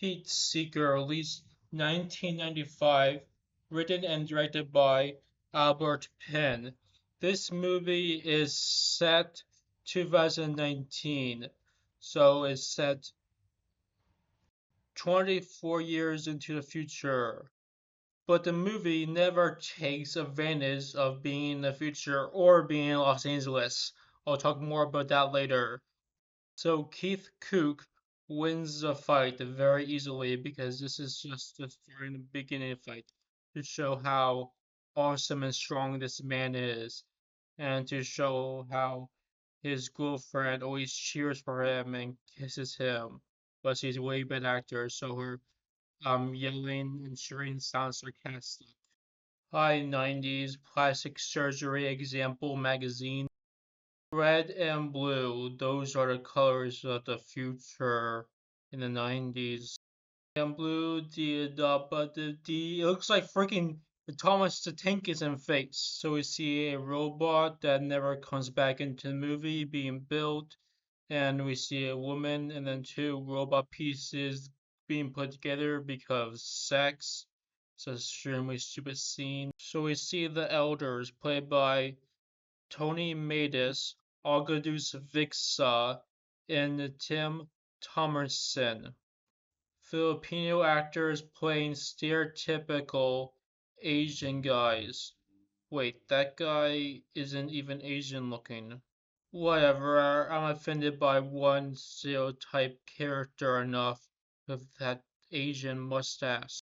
HeatSeeker, released 1995, written and directed by Albert Penn. This movie is set 2019, so it's set 24 years into the future. But the movie never takes advantage of being in the future or being in Los Angeles. I'll talk more about that later. So Keith Cook wins the fight very easily because this is just during the beginning fight to show how awesome and strong this man is, and to show how his girlfriend always cheers for him and kisses him, but she's a way better actor, so her yelling and cheering sounds sarcastic. High 90s plastic surgery example magazine. Red and blue, those are the colors of the future in the 90s. And blue, it looks like freaking Thomas the Tank is in face. So we see a robot that never comes back into the movie being built, and we see a woman and then two robot pieces being put together because sex. It's an extremely stupid scene. So we see the elders played by Tony Matus, Augustus Vixa, and Tim Thomerson. Filipino actors playing stereotypical Asian guys. Wait, that guy isn't even Asian looking. Whatever, I'm offended by one stereotype character enough with that Asian mustache.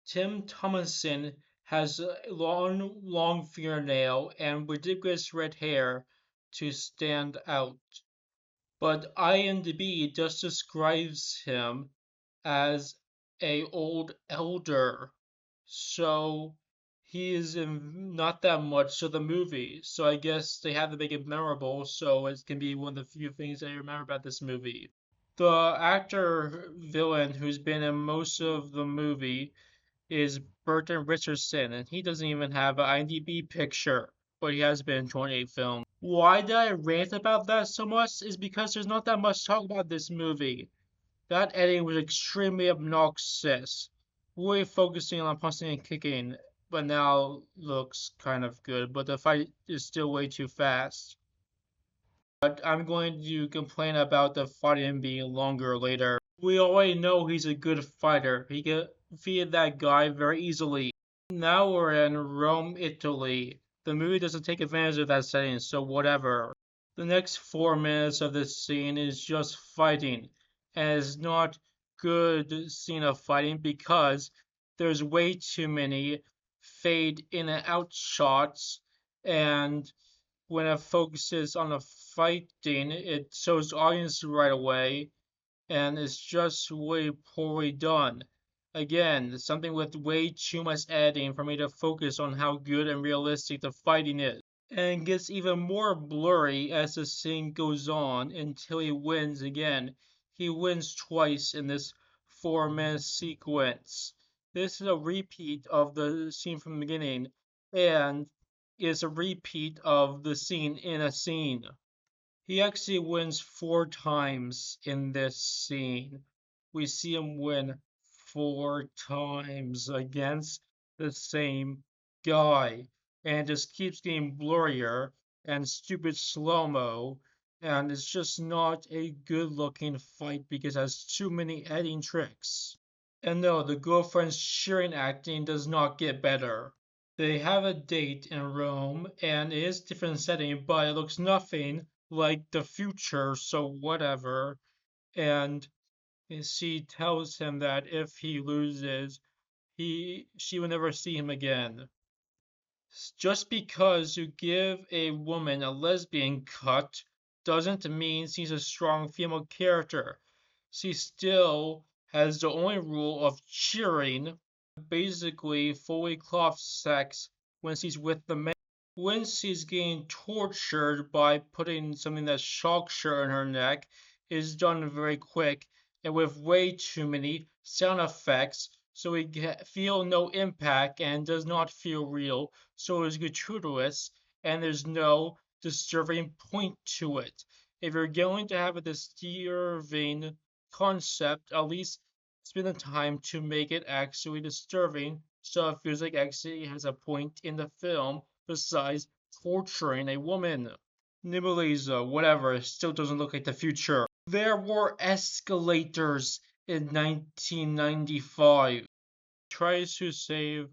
Tim Thomerson has a long fingernail and ridiculous red hair to stand out, but IMDb just describes him as a old elder, so he is in not that much of the movie. So I guess they have to make it memorable, so it can be one of the few things I remember about this movie. The actor villain who's been in most of the movie is Burton Richardson, and he doesn't even have an IMDb picture, but he has been in 28 films. Why did I rant about that so much? Is because there's not that much talk about this movie. That editing was extremely obnoxious, really focusing on punching and kicking, but now looks kind of good, but the fight is still way too fast. But I'm going to complain about the fighting being longer later. We already know he's a good fighter. He can defeat that guy very easily. Now we're in Rome, Italy. The movie doesn't take advantage of that setting, so whatever. The next 4 minutes of this scene is just fighting, and it's not good scene of fighting because there's way too many fade in and out shots, and when it focuses on the fighting, it shows the audience right away, and it's just way poorly done. Again, something with way too much editing for me to focus on how good and realistic the fighting is. And it gets even more blurry as the scene goes on until he wins again. He wins twice in this 4 minute sequence. This is a repeat of the scene from the beginning, and is a repeat of the scene in a scene. He actually wins 4 times in this scene. We see him win 4 times against the same guy, and it just keeps getting blurrier and stupid slow-mo, and it's just not a good looking fight because it has too many editing tricks. And no, the girlfriend's cheering acting does not get better. They have a date in Rome, and it is different setting, but it looks nothing like the future, so whatever. And she tells him that if he loses, she will never see him again. Just because you give a woman a lesbian cut doesn't mean she's a strong female character. She still has the only rule of cheering, basically fully cloth sex when she's with the man. When she's getting tortured by putting something that shocks her in her neck, is done very quick and with way too many sound effects, so we feel no impact and does not feel real, so it's gratuitous and there's no disturbing point to it. If you're going to have a disturbing concept, at least spend the time to make it actually disturbing, so it feels like actually has a point in the film besides torturing a woman. Nibeleza, whatever, it still doesn't look like the future. There were escalators in 1995. Tries to save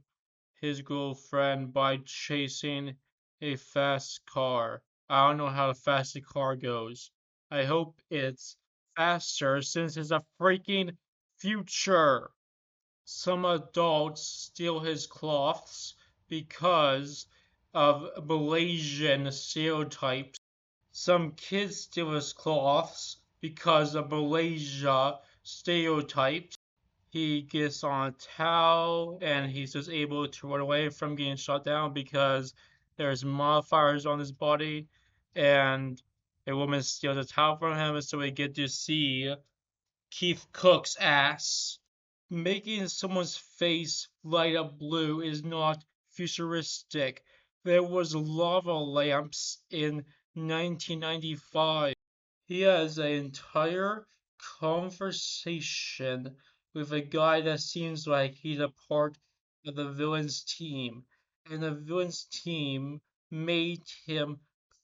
his girlfriend by chasing a fast car. I don't know how fast the car goes. I hope it's faster since it's a freaking future. Some adults steal his clothes because of Malaysian stereotypes. Some kids steal his clothes because of Malaysia stereotypes. He gets on a towel and he's just able to run away from getting shot down because there's modifiers on his body, and a woman steals a towel from him, so we get to see Keith Cook's ass. Making someone's face light up blue is not futuristic. There was lava lamps in 1995. He has an entire conversation with a guy that seems like he's a part of the villain's team, and the villain's team made him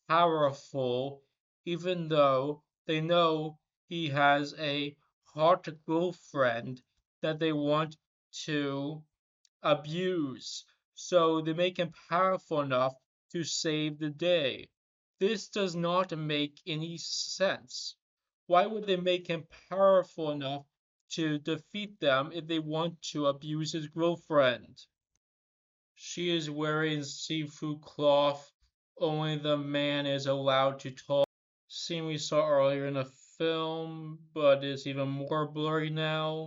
powerful, even though they know he has a hot girlfriend that they want to abuse. So they make him powerful enough to save the day. This does not make any sense. Why would they make him powerful enough to defeat them if they want to abuse his girlfriend? She is wearing seafood cloth. Only the man is allowed to talk. Scene we saw earlier in the film, but it's even more blurry now.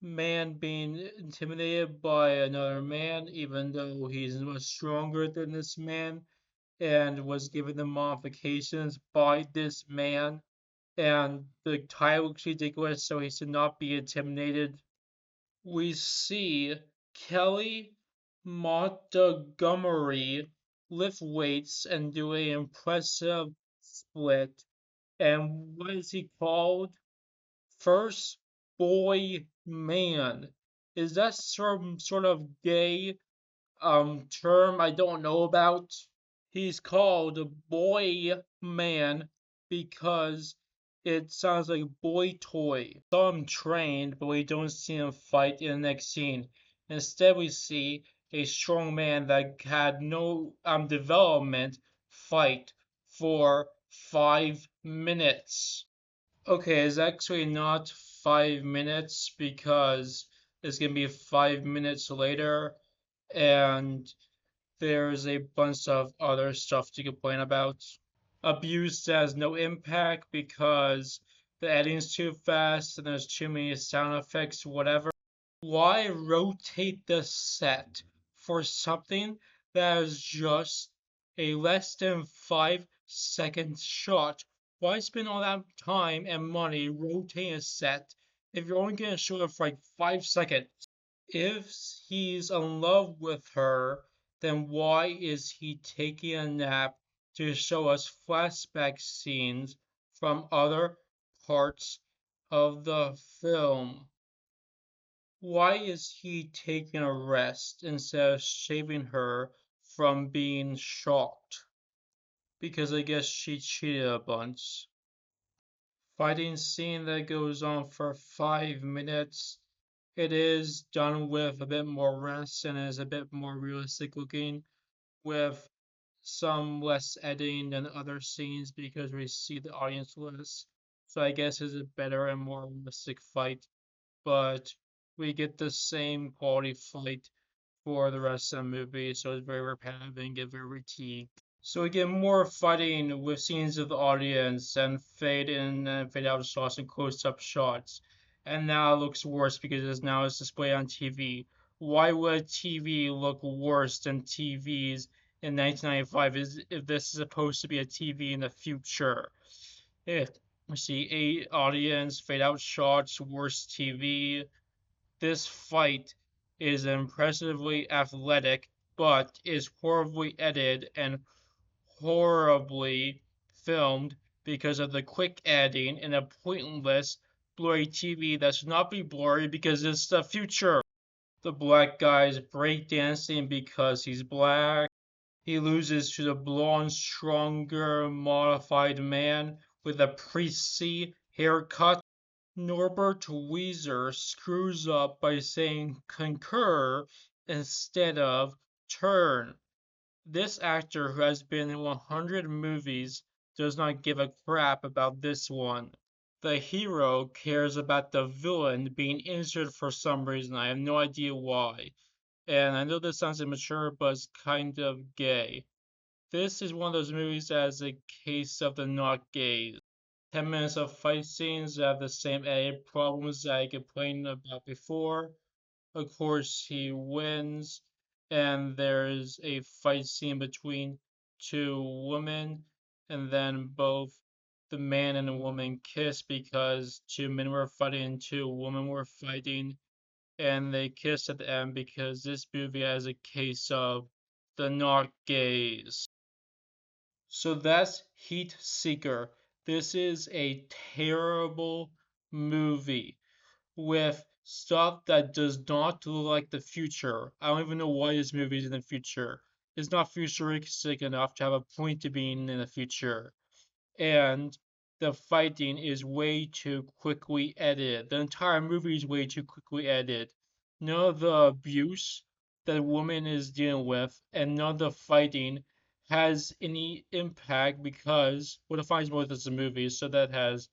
Man being intimidated by another man, even though he's much stronger than this man, and was given the modifications by this man. And the title looks ridiculous, so he should not be intimidated. We see Kelly Montgomery lift weights and do an impressive split. And what is he called? First boy man. Is that some sort of gay term I don't know about? He's called boy man because it sounds like boy toy. Saw him trained, but we don't see him fight in the next scene. Instead, we see a strong man that had no development fight for 5 minutes. Okay, it's actually not 5 minutes because it's gonna be 5 minutes later, and there's a bunch of other stuff to complain about. Abuse has no impact because the editing's too fast and there's too many sound effects, whatever. Why rotate the set for something that is just a less than 5 second shot? Why spend all that time and money rotating a set if you're only going to show it for like 5 seconds? If he's in love with her, then why is he taking a nap to show us flashback scenes from other parts of the film? Why is he taking a rest instead of saving her from being shocked? Because I guess she cheated a bunch. Fighting scene that goes on for 5 minutes. It is done with a bit more rest and is a bit more realistic looking, with some less editing than other scenes because we see the audience less. So I guess it's a better and more realistic fight, but we get the same quality fight for the rest of the movie, so it's very repetitive and get very routine. So we get more fighting with scenes of the audience and fade in and fade out shots and close-up shots. And now it looks worse because it's displayed on TV. Why would TV look worse than TVs in 1995 if this is supposed to be a TV in the future? If we see a audience, fade out shots, worse TV. This fight is impressively athletic, but is horribly edited and horribly filmed because of the quick editing and a pointless blurry TV that should not be blurry because it's the future. The black guy is breakdancing because he's black. He loses to the blonde, stronger, modified man with a prissy haircut. Norbert Wieser screws up by saying concur instead of turn. This actor, who has been in 100 movies, does not give a crap about this one. The hero cares about the villain being injured for some reason. I have no idea why. And I know this sounds immature, but it's kind of gay. This is one of those movies that is a case of the not gays. 10 minutes of fight scenes that have the same edit problems that I complained about before. Of course, he wins, and there's a fight scene between two women, and then both the man and the woman kiss because two men were fighting and two women were fighting, and they kiss at the end because this movie has a case of the not gays. So that's HeatSeeker. This is a terrible movie with stuff that does not look like the future. I don't even know why this movie is in the future. It's not futuristic enough to have a point to being in the future. And the fighting is way too quickly edited. The entire movie is way too quickly edited. None of the abuse that a woman is dealing with and none of the fighting has any impact because, well, the fighting's more than a movie, so that has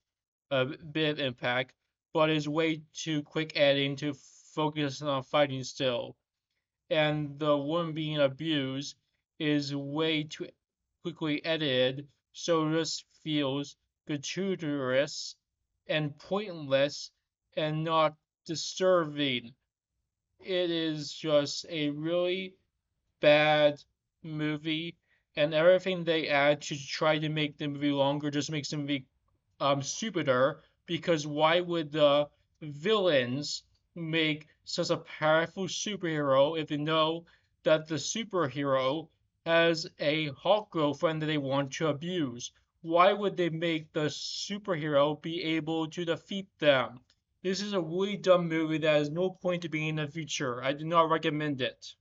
a bit of impact, but is way too quick editing to focus on fighting still. And the woman being abused is way too quickly edited, so this feels gratuitous and pointless and not disturbing. It is just a really bad movie, and everything they add to try to make the movie longer just makes the movie stupider. Because why would the villains make such a powerful superhero if they know that the superhero has a hot girlfriend that they want to abuse? Why would they make the superhero be able to defeat them? This is a really dumb movie that has no point to being in the future. I do not recommend it.